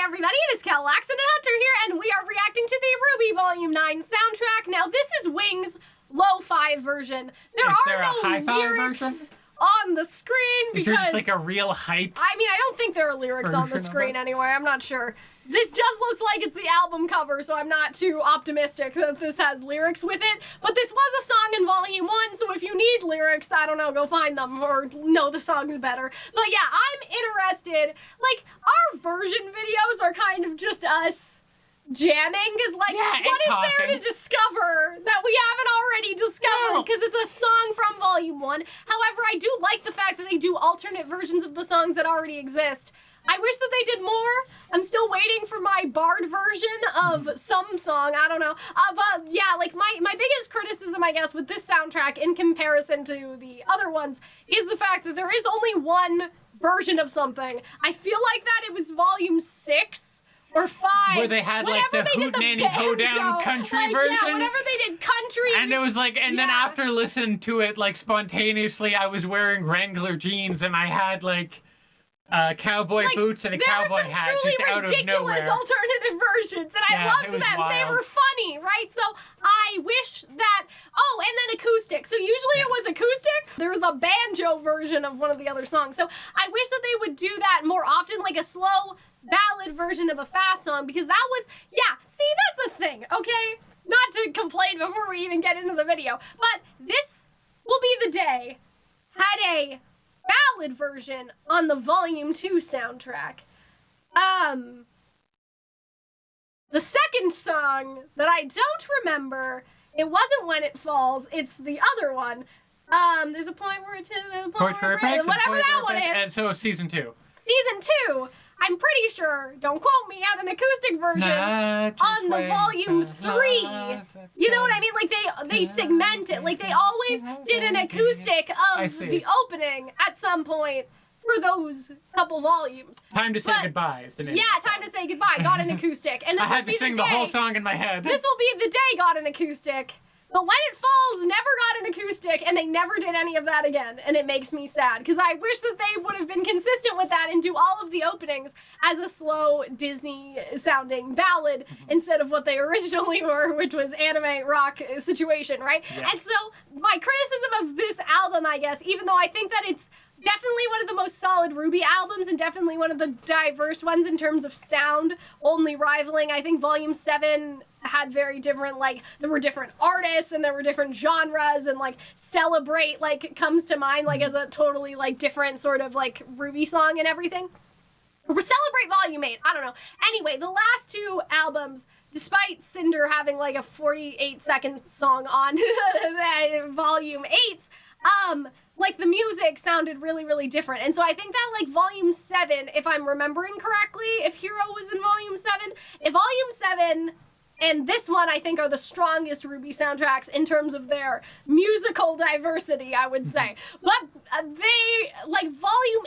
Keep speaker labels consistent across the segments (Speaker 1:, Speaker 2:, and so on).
Speaker 1: everybody, it is Calxiyn and Hunter here, and we are reacting to the RWBY Volume 9 soundtrack. Now, this is Wing's lo-fi version. There are no lyrics on the screen because...
Speaker 2: Is there just like a real hype?
Speaker 1: I mean, I don't think there are lyrics on the screen anyway, I'm not sure. This just looks like it's the album cover, so I'm not too optimistic that this has lyrics with it. But this was a song in Volume 1, so if you need lyrics, I don't know, go find them or know the songs better. But yeah, I'm interested. Like, our version videos are kind of just us jamming, because like, what is there to discover that we haven't already discovered? Because it's a song from Volume 1. However, I do like the fact that they do alternate versions of the songs that already exist. I wish that they did more. I'm still waiting for my Bard version of some song, I don't know. But yeah, like my biggest criticism, I guess, with this soundtrack in comparison to the other ones is the fact that there is only one version of something. I feel like that it was Volume 6 or 5.
Speaker 2: Where they had like the Hoot Nanny Hoedown country version.
Speaker 1: Yeah, whenever they did country.
Speaker 2: And it was like, and then after listening to it, like spontaneously, I was wearing Wrangler jeans and I had like cowboy boots and a cowboy hat just out of nowhere. There were some truly ridiculous alternative versions, and I loved them. Wild. They were funny, right? So I wish that... Oh, and then acoustic. So usually it was acoustic. There was a banjo version of one of the other songs. So I wish that they would do that more often, like a slow ballad version of a fast song, because that was... Yeah, see, that's a thing, okay? Not to complain before we even get into the video, but this will be the day had a ballad version on the Volume 2 soundtrack. The second song that I don't remember, it wasn't When It Falls, it's the other one. There's a point where it's the point where it breaks, whatever that one is. And so Season 2.
Speaker 1: Season 2, I'm pretty sure, don't quote me, had an acoustic version on the Volume 3. You know what I mean? Like they segment it. Like they always did an acoustic of the opening at some point for those couple volumes.
Speaker 2: Time to Say Goodbye is the name.
Speaker 1: Yeah, Time to Say Goodbye got an acoustic. And this
Speaker 2: I had to sing the whole song in my head.
Speaker 1: This will be the day got an acoustic. But When It Falls never got an acoustic, and they never did any of that again, and it makes me sad, because I wish that they would have been consistent with that and do all of the openings as a slow Disney-sounding ballad instead of what they originally were, which was anime rock situation, right? Yeah. And so my criticism of this album, I guess, even though I think that it's definitely one of the most solid RWBY albums and definitely one of the diverse ones in terms of sound, only rivaling, I think, Volume 7 had very different, like, there were different artists and there were different genres, and like Celebrate like comes to mind like as a totally like different sort of like RWBY song and everything. Or Celebrate Volume 8, I don't know. Anyway, the last two albums, despite Cinder having like a 48-second song on Volume 8's, like the music sounded really, really different. And so I think that like Volume 7, if I'm remembering correctly, if Hero was in Volume 7, if Volume 7 and this one, I think, are the strongest RWBY soundtracks in terms of their musical diversity, I would say. But they, like, Volume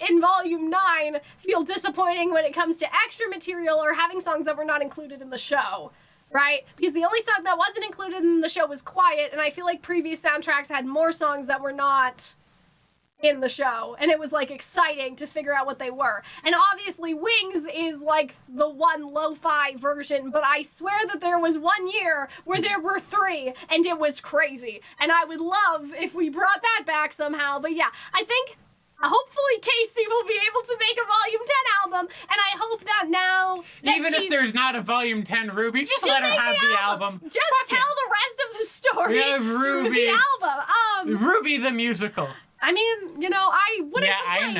Speaker 1: 8 and Volume 9 feel disappointing when it comes to extra material or having songs that were not included in the show, right? Because the only song that wasn't included in the show was Quiet, and I feel like previous soundtracks had more songs that were not in the show, and it was like exciting to figure out what they were. And obviously Wings is like the one lo-fi version, but I swear that there was 1 year where there were 3 and it was crazy, and I would love if we brought that back somehow. But yeah, I think hopefully Casey will be able to make a Volume 10 album, and I hope that now that
Speaker 2: even if there's not a Volume 10 RWBY, just let her have the album.
Speaker 1: Just tell the rest of the story.
Speaker 2: We have RWBY.
Speaker 1: The album.
Speaker 2: RWBY the musical.
Speaker 1: I mean, you know, I wouldn't complain,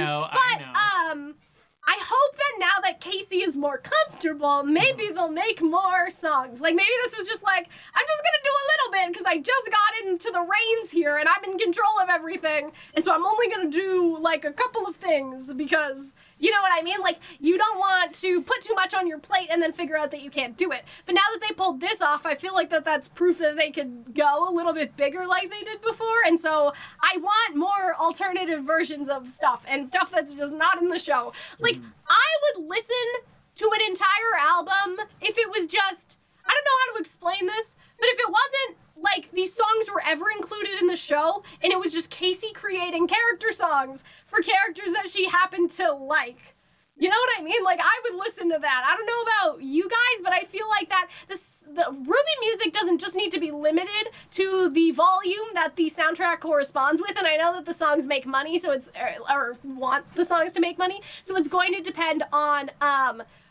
Speaker 1: I hope that now that Casey is more comfortable, maybe they'll make more songs. Like, maybe this was just like, I'm just gonna do a little bit because I just got into the reins here and I'm in control of everything, and so I'm only gonna do, like, a couple of things because, you know what I mean? Like, you don't want to put too much on your plate and then figure out that you can't do it. But now that they pulled this off, I feel like that's proof that they could go a little bit bigger like they did before, and so I want more alternative versions of stuff and stuff that's just not in the show. Like, I would listen to an entire album if it was just, I don't know how to explain this, but if it wasn't like these songs were ever included in the show and it was just Casey creating character songs for characters that she happened to like. You know what I mean? Like, I would listen to that. I don't know about you guys, but I feel like that the RWBY music doesn't just need to be limited to the volume that the soundtrack corresponds with. And I know that the songs make money, so it's, or want the songs to make money. So it's going to depend on,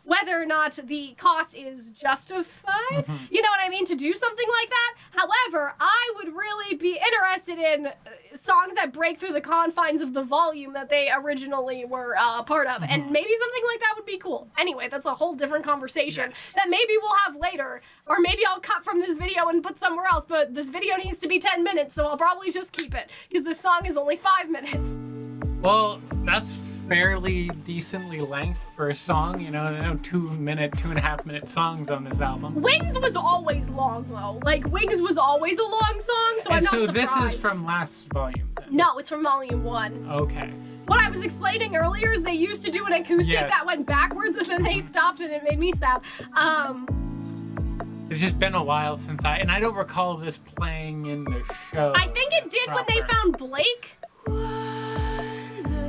Speaker 1: whether or not the cost is justified, you know what I mean, to do something like that. However, I would really be interested in songs that break through the confines of the volume that they originally were a part of, and maybe something like that would be cool. Anyway, that's a whole different conversation that maybe we'll have later, or maybe I'll cut from this video and put somewhere else, but this video needs to be 10 minutes, so I'll probably just keep it, because this song is only 5 minutes.
Speaker 2: Well, that's fairly decently length for a song, you know, 2.5 minute songs on this album.
Speaker 1: Wings was always long though. Like, Wings was always a long song, so I'm not surprised.
Speaker 2: So this is from last volume then?
Speaker 1: No, it's from volume 1.
Speaker 2: Okay.
Speaker 1: What I was explaining earlier is they used to do an acoustic that went backwards and then they stopped and it made me sad.
Speaker 2: It's just been a while since and I don't recall this playing in the show.
Speaker 1: I think it did when they found Blake.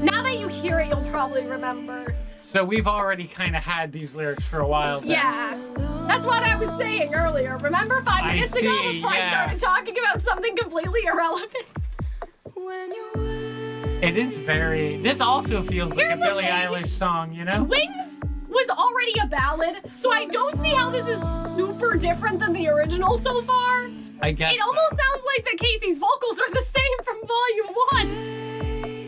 Speaker 1: Now that you hear it, you'll probably remember.
Speaker 2: So we've already kind of had these lyrics for a while then.
Speaker 1: Yeah. That's what I was saying earlier. Remember 5 minutes ago before I started talking about something completely irrelevant?
Speaker 2: It is very... This also feels like a Billie Eilish song, you know?
Speaker 1: Wings was already a ballad, so I don't see how this is super different than the original so far.
Speaker 2: I guess
Speaker 1: It almost sounds like that Casey's vocals are the same from volume 1.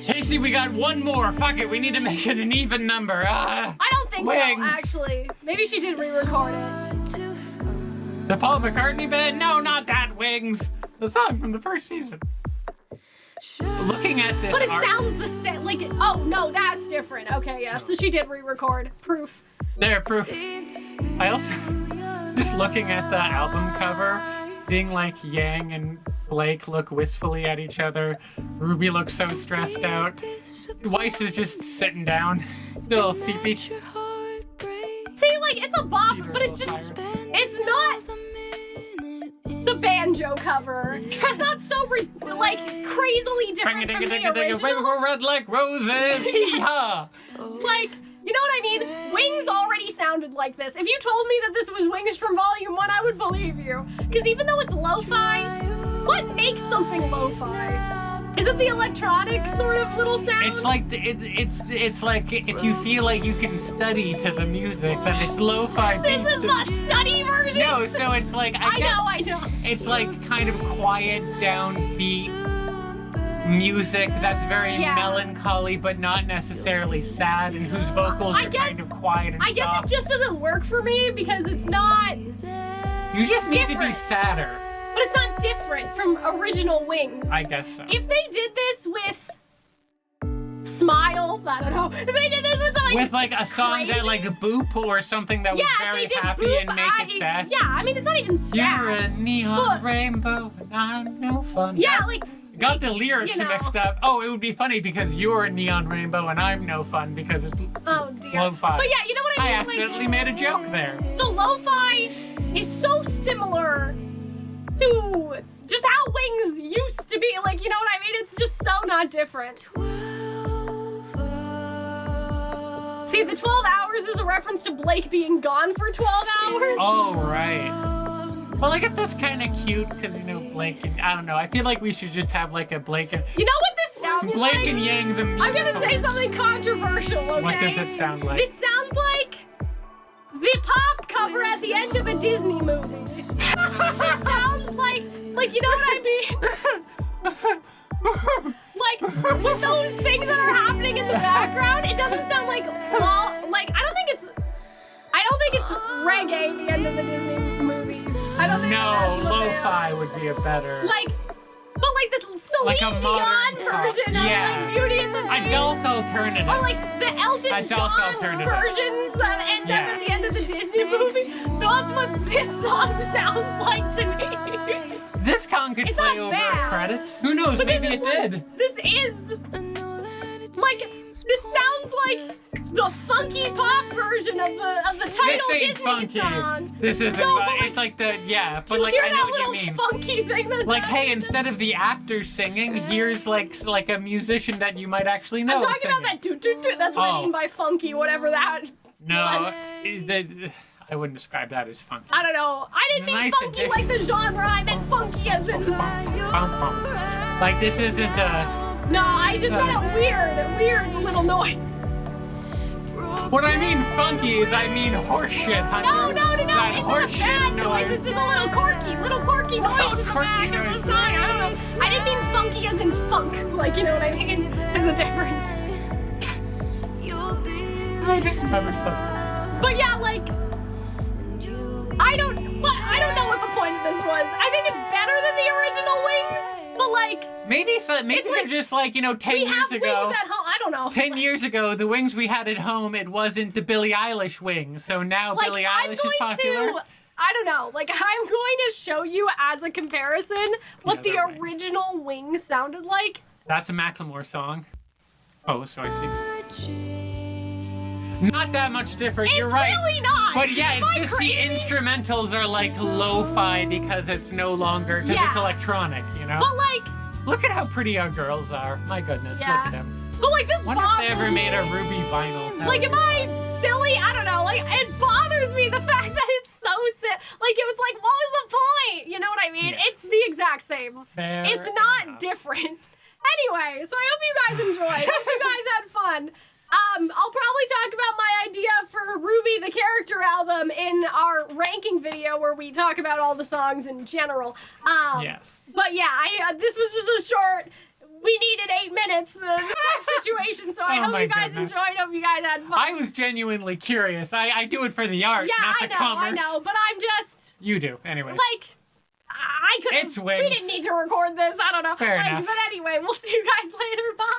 Speaker 2: Casey, we got one more. Fuck it, we need to make it an even number.
Speaker 1: I don't think
Speaker 2: Wings.
Speaker 1: so, actually. Maybe she did re-record it.
Speaker 2: The Paul McCartney band? No, not that, Wings. The song from the first season. Looking at this
Speaker 1: But it sounds the same, like, oh, no, that's different. Okay, yeah, so she did re-record. Proof.
Speaker 2: There, proof. I also, just looking at the album cover, seeing like Yang and Blake look wistfully at each other. RWBY looks so stressed out. Weiss is just sitting down, a little sleepy.
Speaker 1: See, like, it's a bop, but it's just, it's not the banjo cover. It's not so, like, crazily different from the original.
Speaker 2: Red like roses, hee-haw.
Speaker 1: Like, you know what I mean? Wings already sounded like this. If you told me that this was Wings from volume 1, I would believe you. Because even though it's lo-fi, what makes something lo-fi? Is it the electronic sort of little sound?
Speaker 2: It's like it's like if you feel like you can study to the music, then it's lo-fi.
Speaker 1: This is the study version?
Speaker 2: No, so it's like
Speaker 1: I know.
Speaker 2: It's like kind of quiet, downbeat music that's very melancholy, but not necessarily sad, and whose vocals are kind of quiet and
Speaker 1: I guess
Speaker 2: soft.
Speaker 1: it just doesn't work for me because it's not.
Speaker 2: You just need to be sadder.
Speaker 1: But it's not different from original Wings.
Speaker 2: I guess so.
Speaker 1: If they did this with Smile, I don't know. If they did this with something
Speaker 2: with like a song
Speaker 1: crazy,
Speaker 2: that like Boop or something that was very happy
Speaker 1: Boop,
Speaker 2: and make it sad.
Speaker 1: Yeah, I mean it's not even sad.
Speaker 2: You're a neon rainbow and I'm no fun.
Speaker 1: Yeah, like
Speaker 2: got the lyrics mixed up. Oh, it would be funny because you're a neon rainbow and I'm no fun because it's lo-fi.
Speaker 1: But yeah, you know what I mean?
Speaker 2: I accidentally made a joke there.
Speaker 1: The lo-fi is so similar to just how Wings used to be. Like, you know what I mean? It's just so not different. See, the 12 hours is a reference to Blake being gone for 12 hours.
Speaker 2: Oh, right. Well, I guess that's kind of cute because, you know, Blake and, I don't know, I feel like we should just have like a Blake and...
Speaker 1: You know what this sounds
Speaker 2: Blake
Speaker 1: like?
Speaker 2: and Yang the musical.
Speaker 1: I'm gonna say something controversial, okay?
Speaker 2: What does it sound like?
Speaker 1: This sounds like the pop cover at the end of a Disney movie. It sounds like, you know what I mean? Like, with those things that are happening in the background, it doesn't sound like, I don't think it's reggae at the end of the Disney movies. I don't think that's what
Speaker 2: lo-fi would be a better...
Speaker 1: But like this Celine Dion version of like Beauty and the Beast.
Speaker 2: Adult alternative.
Speaker 1: Or like the Elton John versions that end up at the end of the Disney movie. That's what this song sounds like to me.
Speaker 2: This song could play over credits. Who knows? Maybe it did.
Speaker 1: This is like, this sounds like the funky pop version version of the title
Speaker 2: this ain't
Speaker 1: Disney
Speaker 2: funky.
Speaker 1: song.
Speaker 2: This isn't.
Speaker 1: No, but,
Speaker 2: it's like the
Speaker 1: but
Speaker 2: like
Speaker 1: hear
Speaker 2: I know
Speaker 1: that
Speaker 2: what you
Speaker 1: little
Speaker 2: mean.
Speaker 1: funky thing that's
Speaker 2: Like, hey,
Speaker 1: happening?
Speaker 2: instead of the actor singing, here's like a musician that you might actually know.
Speaker 1: I'm talking
Speaker 2: singing.
Speaker 1: about that toot. That's what I mean by funky, whatever that.
Speaker 2: No,
Speaker 1: was.
Speaker 2: I wouldn't describe that as funky.
Speaker 1: I don't know. I didn't mean
Speaker 2: Nice
Speaker 1: funky
Speaker 2: addition.
Speaker 1: like the genre. I meant funky as in.
Speaker 2: Like this isn't
Speaker 1: No, I just meant a weird little noise.
Speaker 2: What I mean funky is I mean horseshit, honey.
Speaker 1: No.
Speaker 2: That
Speaker 1: It's not a bad noise. It's just a little quirky noise in the back of the song. I don't know. I didn't mean funky as in funk. Like, you know what I mean? There's a difference.
Speaker 2: I just remembered something.
Speaker 1: But yeah, like, I don't know what the point of this was. I think it's better than the original Wings, but like,
Speaker 2: maybe they're
Speaker 1: like,
Speaker 2: just like, 10
Speaker 1: we
Speaker 2: years
Speaker 1: have
Speaker 2: ago.
Speaker 1: wings at home. I don't know.
Speaker 2: 10 years ago, the wings we had at home, it wasn't the Billie Eilish wing. So now
Speaker 1: Like,
Speaker 2: Billie Eilish is popular.
Speaker 1: I don't know. Like, I'm going to show you as a comparison what the
Speaker 2: other Wings.
Speaker 1: original Wings sounded like.
Speaker 2: That's a Macklemore song. Oh, so I see. Not that much different, you're right.
Speaker 1: It's really not.
Speaker 2: But yeah, it's
Speaker 1: Am I
Speaker 2: just
Speaker 1: crazy?
Speaker 2: the instrumentals are like lo-fi because it's no longer, because it's electronic,
Speaker 1: But like,
Speaker 2: Look at how pretty our girls are. My goodness,
Speaker 1: Yeah.
Speaker 2: look at them.
Speaker 1: but like this
Speaker 2: Wonder if
Speaker 1: bothers
Speaker 2: they ever
Speaker 1: me.
Speaker 2: made a RWBY vinyl.
Speaker 1: Like, am I silly? I don't know. Like, it bothers me the fact that it's so like it was like, what was the point? You know what I mean?
Speaker 2: Yeah.
Speaker 1: It's the exact same.
Speaker 2: Fair
Speaker 1: It's not
Speaker 2: enough.
Speaker 1: different. Anyway, so I hope you guys enjoyed. I hope you guys had fun. I'll probably talk about my idea for RWBY the character album in our ranking video where we talk about all the songs in general.
Speaker 2: Yes.
Speaker 1: But yeah, this was just a short. We needed 8 minutes type situation, so I
Speaker 2: Oh
Speaker 1: hope
Speaker 2: my
Speaker 1: you guys
Speaker 2: goodness.
Speaker 1: enjoyed. Hope you guys had fun.
Speaker 2: I was genuinely curious. I do it for the art,
Speaker 1: Yeah,
Speaker 2: not
Speaker 1: I
Speaker 2: the
Speaker 1: know,
Speaker 2: commerce.
Speaker 1: I know, but I'm just
Speaker 2: You do, anyways.
Speaker 1: like, I couldn't.
Speaker 2: It's
Speaker 1: We
Speaker 2: Wings.
Speaker 1: didn't need to record this. I don't know.
Speaker 2: Fair
Speaker 1: Like,
Speaker 2: enough.
Speaker 1: But anyway, we'll see you guys later. Bye.